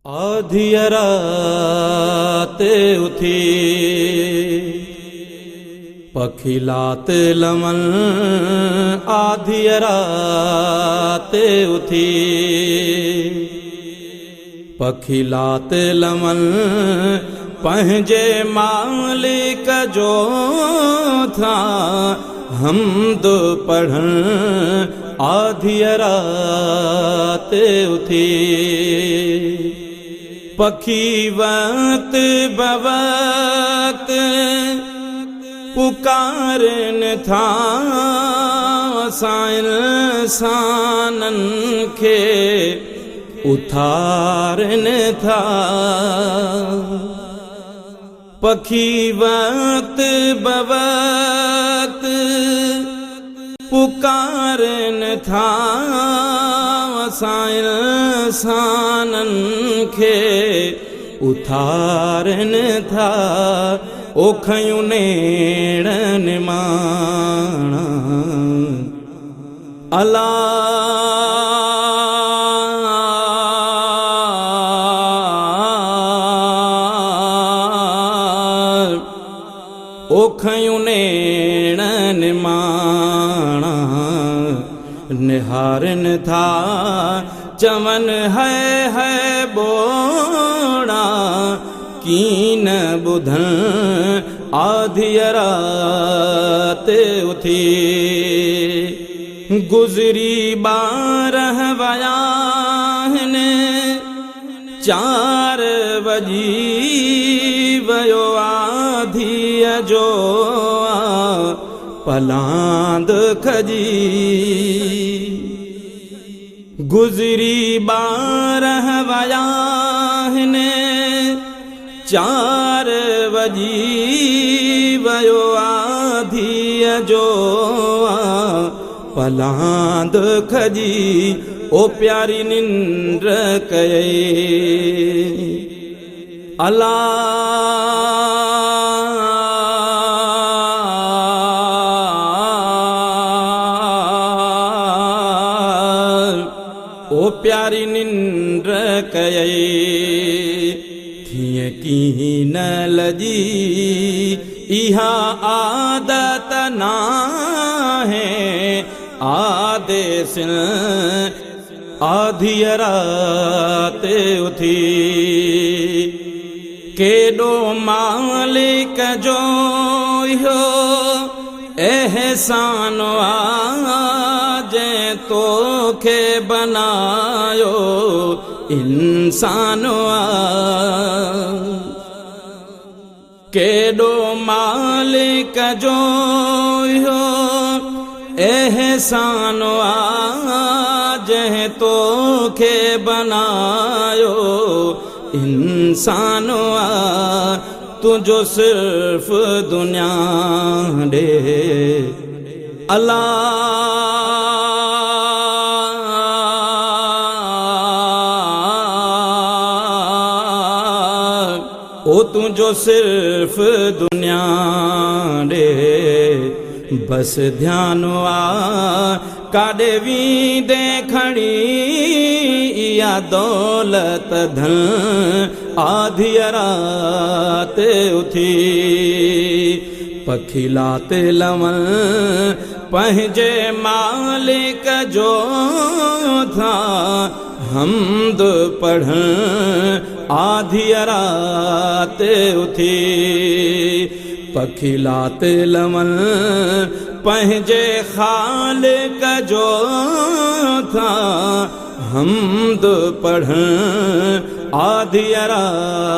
आधी रात उथी पखिलात लमन आधी रात उथी पखिलात लमन पंहिंजे मालिक जो था हमद पढ़न आधी रात उथी पखी वक्त बवक्त पुकारन था इंसानन के उथारन था पखी वक्त बवक्त पुकारन था इंसानन के उथारन था ओखयूं नेड़न माणा अला ओखयूं नेड़न माणा निहारन था चमन है बोड़ा कीन बुधन आधी रात उथी गुजरी 12 वयाहन 4 बजी वयो आधी जो पलांद खजी गुजरी 12 वयाहन 4 बजी वयो आधी जो पलांद खजी ओ प्यारी निंद्र कये अला ओ प्यारी निंद्र कये थिए की न लजी इहा आदत ना है आदेश आधी रात उथी केडो मालिक जो हो एहसान जे तो के बनायो इंसान केडो मालिक जो हो एहसान जे तो के बनायो इंसान तुझो सिर्फ दुनिया दे अल्लाह ओ तुझो सिर्फ दुनिया दे बस ध्यान काॾे वींदे खणी या दौलत धन आधी रात उथी पखिलात लमन पंहिंजे मालिक जो था हमद पढ़न आधी रात उथी पखिलात लमन पंहिंजे खालिक जो था हमद पढ़न आधी रात